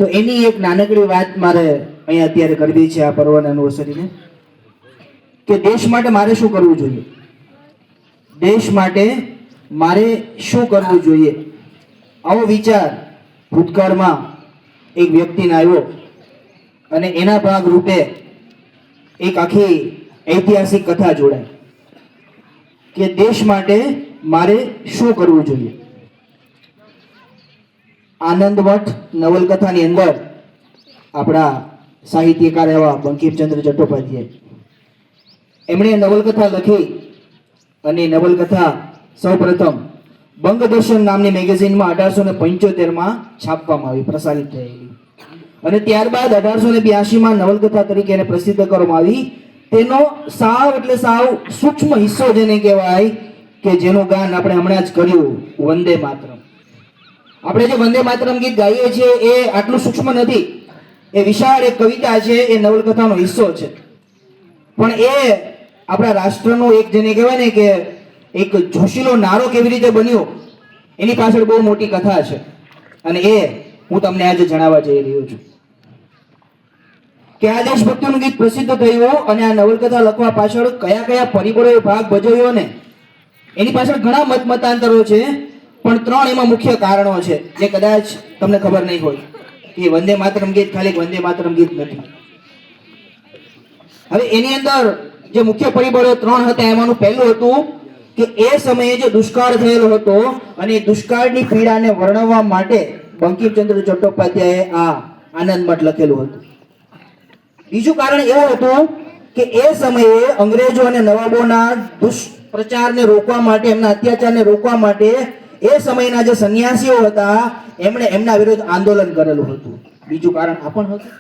તો એની એક નાનકડી વાત મારે અહીંયા અત્યારે કરવી છે આ પર્વના એનિવર્સરીને, કે દેશ માટે મારે શું કરવું જોઈએ, દેશ માટે મારે શું કરવું જોઈએ. આવો વિચાર ભૂતકાળમાં એક વ્યક્તિને આવ્યો અને એના ભાગ રૂપે એક આખી ઐતિહાસિક કથા જોડાય કે દેશ માટે મારે શું કરવું જોઈએ. આનંદમઠ નવલકથાની અંદર આપણા સાહિત્યકાર એવા બંકિમચંદ્ર ચટ્ટોપાધ્યાય એમણે નવલકથા લખી અને નવલકથા સૌપ્રથમ બંગદર્શન નામની મેગેઝિનમાં 1875માં છાપવામાં આવી, પ્રસારિત થયેલી, અને ત્યારબાદ 1882માં નવલકથા તરીકે એને પ્રસિદ્ધ કરવામાં આવી. તેનો સાવ એટલે સાવ સૂક્ષ્મ હિસ્સો જેને કહેવાય કે જેનું ગાન આપણે હમણાં જ કર્યું, વંદે માતરમ. આપણે જે વંદે માતરમ ગીત ગાઈએ છીએ એ આટલું સૂક્ષ્મ નથી, એ વિશાળ એક કવિતા છે, એ નવલકથાનો હિસ્સો છે. પણ એ આપણા રાષ્ટ્રનો એક જેને કહેવાય ને કે એક જોશીલો નારો કેવી રીતે બન્યો એની પાછળ બહુ મોટી કથા છે, અને એ હું તમને આજે જણાવવા જઈ રહ્યો છું. કે આ દેશભક્તિનું ગીત પ્રસિદ્ધ થયું અને આ નવલકથા લખવા પાછળ કયા કયા પરિબળોએ ભાગ ભજવ્યો ને એની પાછળ ઘણા મતાંતરો છે, પણ 3 એમાં મુખ્ય કારણો છે જે કદાચ તમને ખબર નહીં હોય કે વંદે માતરમ ગીત ખાલી વંદે માતરમ ગીત નથી. હવે એની અંદર જે મુખ્ય પરિબળો 3 હતા એમાંનું પહેલું હતું કે એ સમયે જે દુષ્કાળ થયેલો હતો અને દુષ્કાળની પીડાને વર્ણવવા માટે બંકિમચંદ્ર ચટ્ટોપાધ્યાયે આ આનંદમઠ લખેલું હતું. બીજું કારણ એવું હતું કે એ સમયે અંગ્રેજો અને નવાબોના દુષ્પ્રચારને રોકવા માટે, એમના અત્યાચારને રોકવા માટે એ સમયના જે સંન્યાસીઓ હતા એમણે એમના વિરુદ્ધ આંદોલન કરેલું હતું. બીજું કારણ આ પણ હતું.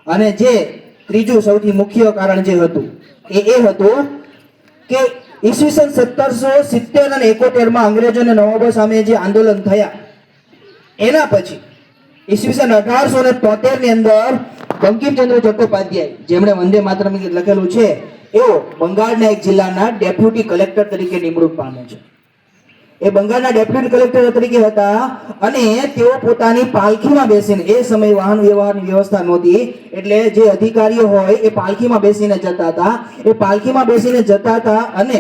અને જે ત્રીજું સૌથી મુખ્ય કારણ જે હતું એ હતું કે ઈસવીસન 1770 અને 71માં અંગ્રેજો અને નવાબો સામે જે આંદોલન થયા એના પછી ઈસવીસન 1873 ની અંદર બંકિમચંદ્ર ચટ્ટોપાધ્યાય જેમણે વંદે માતરમ ગીત લખેલું છે એઓ બંગાળના એક જિલ્લાના ડેપ્યુટી કલેક્ટર તરીકે નિમણૂક પામે છે. એ બંગાળના ડેપ્યુટી કલેક્ટર તરીકે હતા અને તેઓ પોતાની પાલખીમાં બેસીને, એ સમયે વાહન વ્યવહારની વ્યવસ્થા નહોતી એટલે જે અધિકારીઓ હોય એ પાલખીમાં બેસીને જતા હતા. એ પાલખીમાં બેસીને જતા હતા અને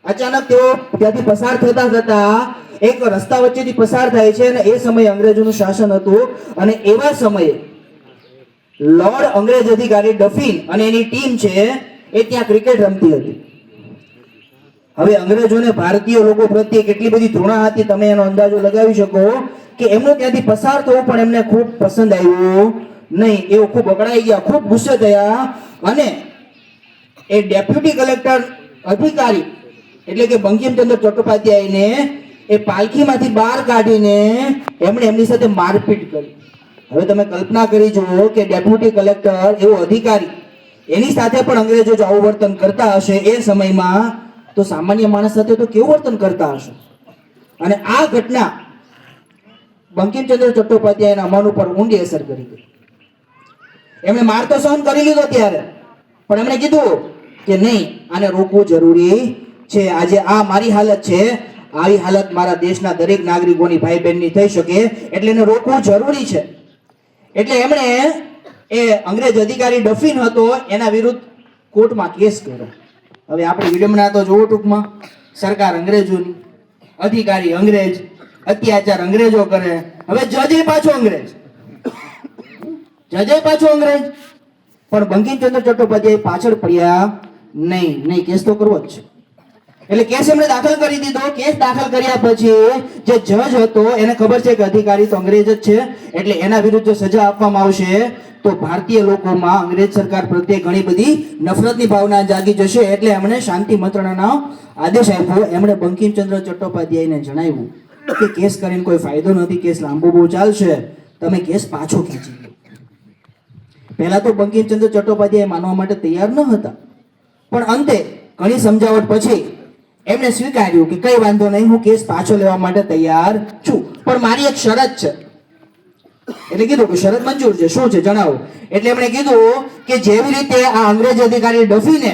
અચાનક તેઓ ત્યાંથી પસાર થતા એક રસ્તા વચ્ચેથી પસાર થાય છે અને એ સમયે અંગ્રેજોનું શાસન હતું અને એવા સમયે લોર્ડ અંગ્રેજ અધિકારી ડફિન અને એની ટીમ છે એ ત્યાં ક્રિકેટ રમતી હતી. હવે અંગ્રેજોને ભારતીય લોકો પ્રત્યે કેટલી બધી ધૃણા હતી તમે એનો અંદાજો લગાવી શકો કે એમનો ત્યાંથી પસાર થવું પણ એમને ખૂબ પસંદ આવ્યું નહીં. એઓ ખૂબ અકળાઈ ગયા, ખૂબ ગુસ્સે થયા અને એ ડેપ્યુટી કલેક્ટર અધિકારી એટલે કે બંકિમચંદ્ર ચટ્ટોપાધ્યાયને એ પાલખીમાંથી બહાર કાઢીને એમણે એમની સાથે મારપીટ કરી. હવે તમે કલ્પના કરી જુઓ કે ડેપ્યુટી કલેક્ટર એવો અધિકારી એની સાથે પણ અંગ્રેજો જો આવું વર્તન કરતા હશે એ સમયમાં તો સામાન્ય માણસ સાથે તો કેવું વર્તન કરતા હશે. અને આ ઘટના બંકિમચંદ્ર ચટ્ટોપાધ્યાયના મન ઉપર ઊંડી અસર કરી ગઈ. એમણે માર તો સહન કરી લીધો ત્યારે, પણ એમણે કીધું કે નહીં, આને રોકવું જરૂરી છે. આજે આ મારી હાલત છે, આવી હાલત મારા દેશના દરેક નાગરિકોની ભાઈ બહેનની થઈ શકે એટલે એને રોકવું જરૂરી છે. એટલે એમણે એ અંગ્રેજ અધિકારી ડફિન હતો એના વિરુદ્ધ કોર્ટમાં કેસ કર્યો. હવે આપણે વિડંબના તો જોવો ટૂંકમાં, સરકાર અંગ્રેજોની, અધિકારી અંગ્રેજ, અત્યાચાર અંગ્રેજો કરે, હવે જજે પાછો અંગ્રેજ. પણ બંકિમચંદ્ર ચટ્ટોપાધ્યાય પાછળ પડ્યા નહીં, કેસ તો કરવો જ છે. એટલે કેસ એમણે દાખલ કરી દીધો. કેસ દાખલ કર્યા પછી જે જજ હતો એને ખબર છે કે અધિકારી તો અંગ્રેજ જ છે એટલે એના વિરુદ્ધ જો સજા આપવામાં આવશે તો ભારતીય લોકોમાં અંગ્રેજ સરકાર પ્રત્યે ઘણી બધી નફરતની ભાવના જાગી જશે. એટલે એમણે શાંતિ મંત્રણાનો આદેશ આપ્યો. એમણે બંકિમચંદ્ર ચટ્ટોપાધ્યાયને જણાવ્યું કે કેસ કરીને કોઈ ફાયદો નથી, કેસ લાંબો બહુ ચાલશે, તમે કેસ પાછો ખેંચી લો. પહેલા તો બંકિમચંદ્ર ચટ્ટોપાધ્યાય માનવા માટે તૈયાર ન હતા, પણ અંતે ઘણી સમજાવટ પછી એમણે સ્વીકાર્યું કે કઈ વાંધો નહીં, હું કેસ પાછો લેવા માટે તૈયાર છું, પણ મારી એક શરત છે. એટલે કીધું કે શરત મંજૂર છે, શું છે જણાવો. એટલે એમણે કીધું કે જેવી રીતે આ અંગ્રેજ અધિકારી ડફીને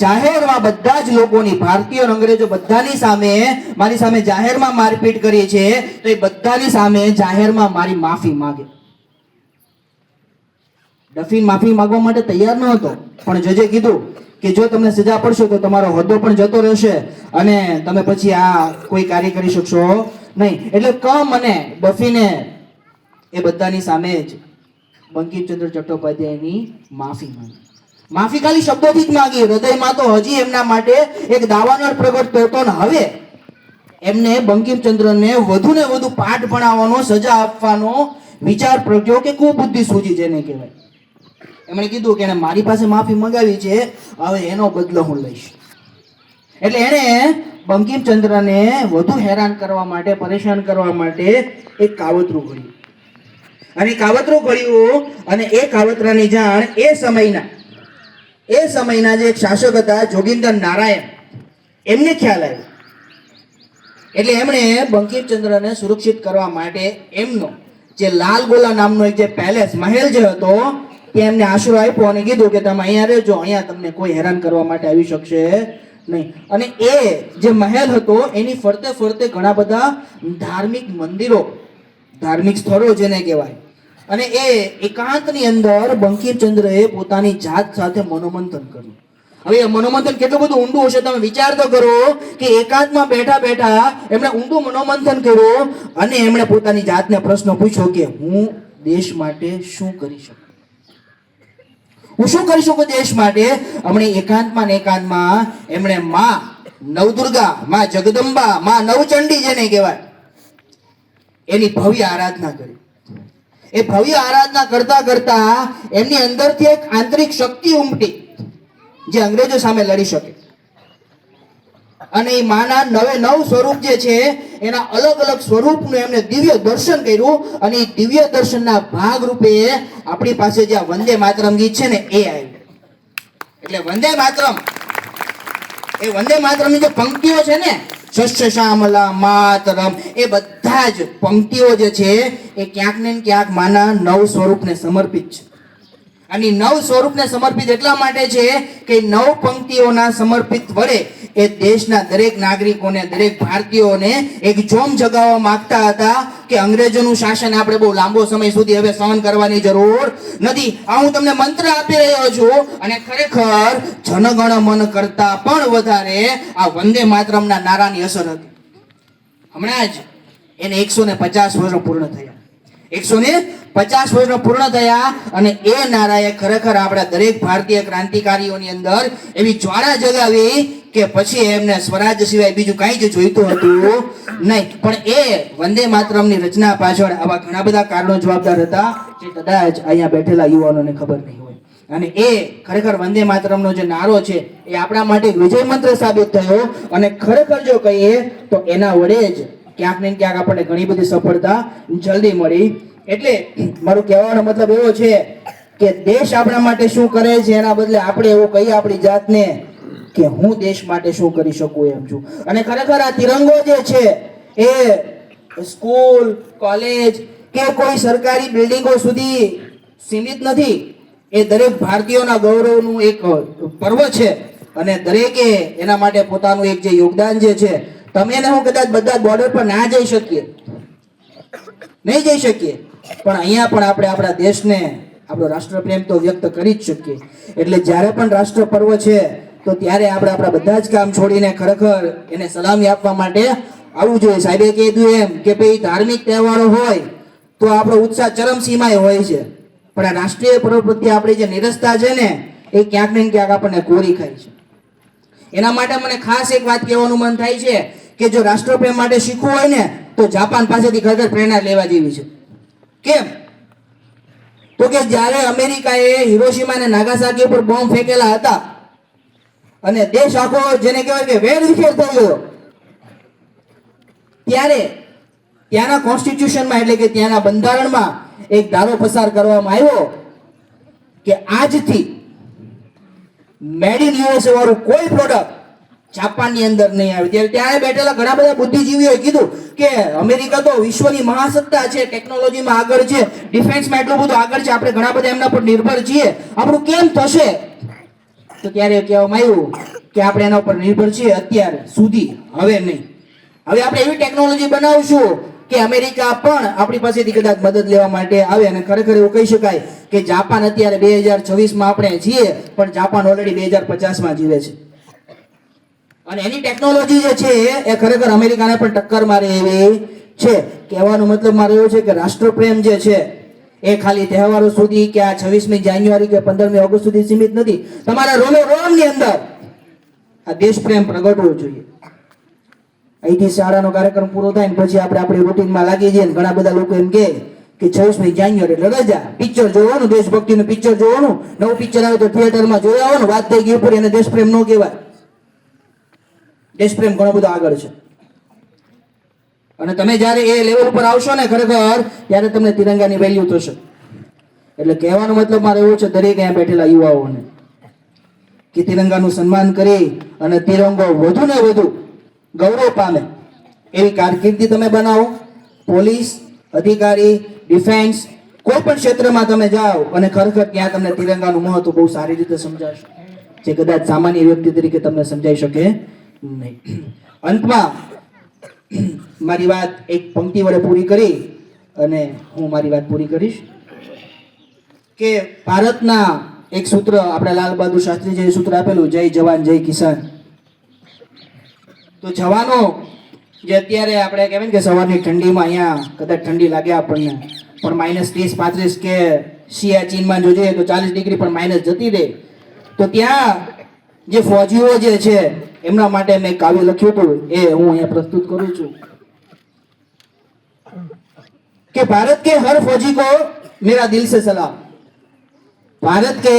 જાહેરમાં બધા જ લોકોની, ભારતીય અને અંગ્રેજો બધાની સામે મારી સામે જાહેરમાં મારપીટ કરી છે તો એ બધાની સામે જાહેરમાં મારી માફી માંગે. ડફીન માફી માંગવા માટે તૈયાર ન હતો, પણ જજે કીધું કે જો તમને સજા પડશે તો તમારો હોદ્દો પણ જતો રહેશે અને તમે પછી આ કોઈ કાર્ય કરી શકશો નહીં. એટલે કમ અને ડફીને એ બધાની સામે જ બંકિમચંદ્ર ચટ્ટોપાધ્યાયની માફી માંગી. માફી ખાલી શબ્દોથી જ માંગી, હૃદયમાં તો હજી એમના માટે એક દાવાનળ પ્રગટ થતો ને હવે એમને બંકિમચંદ્રને વધુ ને વધુ પાઠ ભણાવવાનો, સજા આપવાનો વિચાર પ્રગટ્યો કે કુબુદ્ધિ સૂજી જેને કહેવાય. એમણે કીધું કે એને મારી પાસે માફી મંગાવી છે, હવે એનો બદલો હું લઈશ. એટલે એણે બંકિમચંદ્રને વધુ હેરાન કરવા માટે, પરેશાન કરવા માટે એક કાવતરું ઘડ્યું. અને કાવતરું ઘડ્યું અને એ કાવતરાની જાણ એ સમયના જે એક શાસક હતા જોગીન્દર નારાયણ, એમને ખ્યાલ આવ્યો. એટલે એમણે બંકિમચંદ્રને સુરક્ષિત કરવા માટે એમનો જે લાલગોલા નામનો એક જે પેલેસ મહેલ જે હતો ત્યાં એમને આશરો આપ્યો અને કીધું કે તમે અહીંયા રહેજો, અહીંયા તમને કોઈ હેરાન કરવા માટે આવી શકશે નહીં. અને એ જે મહેલ હતો એની ફરતે ફરતે ઘણા બધા ધાર્મિક મંદિરો, ધાર્મિક સ્થળો જેને કહેવાય, અને એ એકાંતની અંદર બંકિમચંદ્રએ પોતાની જાત સાથે મનોમંથન કર્યું. હવે એ મનોમંથન કેટલું બધું ઊંડું હશે તમે વિચાર તો કરો કે એકાંતમાં બેઠા બેઠા એમણે ઊંડું મનોમંથન કર્યું અને એમણે પોતાની જાતને પ્રશ્ન પૂછ્યો કે હું દેશ માટે શું કરી શકું, હું શું કરી શકું દેશ માટે. હમણે એકાંતમાં ને એકાંતમાં એમણે માં નવદુર્ગા, માં જગદંબા, માં નવચંડી જેને કહેવાય એની ભવ્ય આરાધના કરી. એ ભવ્ય આરાધના કરતા કરતા એમની અંદરથી એક આંતરિક શક્તિ ઉમટી જે અંગ્રેજો સામે લડી શકે. અને એ માના નવે નવ સ્વરૂપ જે છે એના અલગ અલગ સ્વરૂપનું એમને દિવ્ય દર્શન કર્યું અને એ દિવ્ય દર્શનના ભાગ રૂપે આપણી પાસે જે વંદે માતરમ ગીત છે ને એ આવ્યું. એટલે વંદે માતરમની જે પંક્તિઓ છે ને, શસ્ય શ્યામલા માતરમ, એ બધા જ પંક્તિઓ જે છે એ ક્યાંક ને ક્યાંક માના નવ સ્વરૂપને સમર્પિત છે. અને નવ સ્વરૂપને સમર્પિત એટલા માટે છે કે નવ પંક્તિઓના સમર્પિત વડે એ દેશના દરેક નાગરિકોને, દરેક ભારતીયોને એક જોમ જગાવવા માંગતા હતા કે અંગ્રેજોનું શાસન આપણે બહુ લાંબો સમય સુધી હવે સહન કરવાની જરૂર નથી. આ હું તમને મંત્ર આપી રહ્યો છું અને ખરેખર જનગણ મન કરતા પણ વધારે આ વંદે માતરમના નારાની અસર હતી. હમણાં જ એને 150 વર્ષ પૂર્ણ થયા. 150 વર્ષ પૂર્ણ થયા અને એ નારાએ ખરેખર આપણા દરેક ભારતીય ક્રાંતિકારીઓની અંદર એવી જ્વાળા જગાવી કે પછી એમને સ્વરાજ સિવાય બીજું કાંઈ જ જોઈતું હતું નહીં. પણ એ વંદે માતરમની રચના પાછળ આવા ઘણા બધા કારણો જવાબદાર હતા જે કદાચ અહીંયા બેઠેલા યુવાનોને ખબર નહીં હોય. અને એ ખરેખર વંદે માતરમનો જે નારો છે એ આપણા માટે વિજય મંત્ર સાબિત થયો અને ખરેખર જો કહીએ તો એના વડે જ ક્યાંક ને ક્યાંક આપણને ઘણી બધી સફળતા જલ્દી મળી. એટલે મારું કહેવાનો મતલબ એવો છે કે દેશ આપણા માટે શું કરે છે એના બદલે આપણે એવું કહીએ આપણી જાતને કે હું દેશ માટે શું કરી શકું એમ છું. અને ખરેખર આ તિરંગો જે છે એ સ્કૂલ, કોલેજ કે કોઈ સરકારી બિલ્ડિંગો સુધી સીમિત નથી. એ દરેક ભારતીયોના ગૌરવનું એક પર્વ છે અને દરેકે એના માટે પોતાનું એક જે યોગદાન જે છે, તમે ને હું કદાચ બધા બોર્ડર પર ના જઈ શકીએ, નહીં જઈ શકીએ, પણ અહીંયા પણ આપણે આપણા દેશને આપણો રાષ્ટ્રપ્રેમ તો વ્યક્ત કરી જ શકીએ. એટલે જ્યારે પણ રાષ્ટ્ર પર્વ છે તો ત્યારે આપણે આપણા બધા જ કામ છોડીને ખરેખર એને સલામી આપવા માટે આવવું જોઈએ. સાહેબે કીધું એમ કે ભાઈ ધાર્મિક તહેવારો હોય તો આપણો ઉત્સાહ ચરમસીમાએ હોય છે, પણ આ રાષ્ટ્રીય પર્વ પ્રત્યે આપણી જે નિરસતા છે ને એ ક્યાંક ને ક્યાંક આપણને કોરી ખાય છે. એના માટે મને ખાસ એક વાત કહેવાનું મન થાય છે કે જો રાષ્ટ્રપ્રેમ માટે શીખવું હોય ને તો જાપાન પાસેથી ખરેખર પ્રેરણા લેવા જેવી છે. કેમ? તો કે જ્યારે અમેરિકાએ હિરોશીમા અને નાગાસાકી ઉપર બોમ્બ ફેંકેલા હતા અને દેશ આખો જેને કહેવાય કે વેરવિખેર થઈ ગયો, ત્યારે ત્યાંના કોન્સ્ટિટ્યુશનમાં એટલે કે ત્યાંના બંધારણમાં એક ધારો પસાર કરવામાં આવ્યો કે આજથી મેડ ઇન યુએસએ વાળું કોઈ પ્રોડક્ટ જાપાનની અંદર નહીં આવે. ત્યારે ત્યાં બેઠેલા ઘણા બધા બુદ્ધિજીવીઓએ કીધું કે અમેરિકા તો વિશ્વની મહાસત્તા છે, ટેકનોલોજીમાં આગળ છે, ડિફેન્સમાં એટલું બધું આગળ છે, આપણે ઘણા બધા એમના પર નિર્ભર છીએ, આપણું કેમ થશે? તો ત્યારે કહેવામાં આવ્યું કે આપણે એના ઉપર નિર્ભર છીએ અત્યારે સુધી, હવે નહીં. હવે આપણે એવી ટેકનોલોજી બનાવશું કે અમેરિકા પણ આપણી પાસેથી કદાચ મદદ લેવા માટે આવે. અને ખરેખર એવું કહી શકાય કે જાપાન અત્યારે 2026માં આપણે છીએ, પણ જાપાન ઓલરેડી 2050માં જીવે છે. અને એની ટેકનોલોજી જે છે એ ખરેખર અમેરિકાને પણ ટક્કર મારે એવી છે. કહેવાનો મતલબ મારો એવો છે કે રાષ્ટ્રપ્રેમ જે છે એ ખાલી તહેવારો સુધી કે આ 26મી જાન્યુઆરી કે 15મી ઓગસ્ટ સુધી સીમિત નથી. તમારા રોમે રોમની અંદર આ દેશ પ્રેમ પ્રગટવો જોઈએ. અહીંથી શાળાનો કાર્યક્રમ પૂરો થાય ને પછી આપણે આપણી રૂટીનમાં લાગી જઈએ. ઘણા બધા લોકો એમ કહે કે 26મી જાન્યુઆરી એટલે રજા, પિક્ચર જોવાનું, દેશભક્તિનું પિક્ચર જોવાનું, નવું પિક્ચર આવે તો થિયેટરમાં જોઈ આવવાનું, વાત થઈ ગઈ ઉપર. એને દેશપ્રેમ ન કહેવાય. દેશપ્રેમ ઘણો બધો આગળ છે. અને તમે જ્યારે એ લેવલ ઉપર આવશો ને ખરેખર, ત્યારે તમને તિરંગાની વેલ્યુ થશે. એટલે કહેવાનો મતલબ મારો એવો છે દરેક અહીંયા બેઠેલા યુવાઓને કે તિરંગાનું સન્માન કરી અને તિરંગો વધુ ને વધુ ગૌરવ પામે એવી કારકિર્દી તમે બનાવો. પોલીસ અધિકારી, ડિફેન્સ, કોઈ પણ ક્ષેત્રમાં તમે જાઓ અને ખરેખર ત્યાં તમને તિરંગાનું મહત્વ બહુ સારી રીતે સમજાશે, જે કદાચ સામાન્ય વ્યક્તિ તરીકે તમને સમજાઈ શકે નહીં. અંતમાં મારી વાત એક પંક્તિ વડે પૂરી કરી અને હું મારી વાત પૂરી કરીશ કે ભારતના એક સૂત્ર આપણે લાલ બહાદુર શાસ્ત્રીજીએ સૂત્ર આપેલું, જય જવાન જય કિસાન. તો જવાનો જે અત્યારે આપણે કહેવાય કે સવારની ઠંડીમાં અહીંયા કદાચ ઠંડી લાગે આપણને, પણ -30-35 કે સિયાચીનમાં જો જોઈએ તો 40 ડિગ્રી પણ માઇનસ જતી રહે. તો ત્યાં જે ફૌજીઓ જે છે એમના માટે મેં કાવ્ય લખ્યું હતું, એ હું અહીંયા પ્રસ્તુત કરું છું કે ભારત के हर फौजी को मेरा दिल से सलाम, भारत के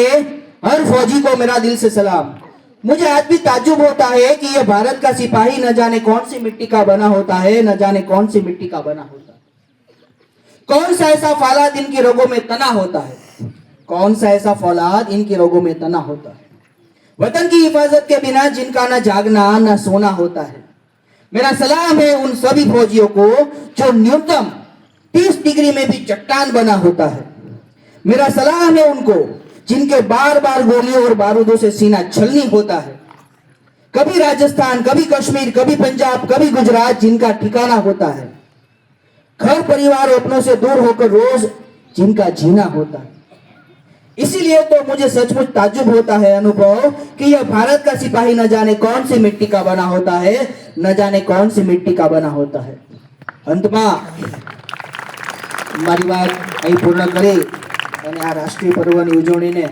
हर फौजी को मेरा दिल से सलाम. मुझे आज भी ताज्जुब होता है कि ये भारत का सिपाही न जाने कौन सी मिट्टी का बना होता है, न जाने कौन सी मिट्टी का बना होता है. कौन सा ऐसा फौलाद इनकी रगों में तना होता है, कौन सा ऐसा फौलाद इनकी रगों में तना होता है. वतन की हिफाजत के बिना जिनका न जागना न सोना होता है. मेरा सलाम है उन सभी फौजियों को जो न्यूनतम 30 डिग्री में भी चट्टान बना होता है. मेरा सलाम है उनको जिनके बार बार गोलियों और बारूदों से सीना छलनी होता है. कभी राजस्थान, कभी कश्मीर, कभी पंजाब, कभी गुजरात जिनका ठिकाना होता है. घर परिवार अपनों से दूर होकर रोज जिनका जीना होता है. इसीलिए तो मुझे सचमुच ताज्जुब होता है अनुभव कि यह भारत का सिपाही न जाने कौन सी मिट्टी का बना होता है, न जाने कौन सी मिट्टी का बना होता है. अंतમાં મારી વાત અહીં પૂર્ણ કરી અને આ રાષ્ટ્રીય પર્વની ઉજવણીને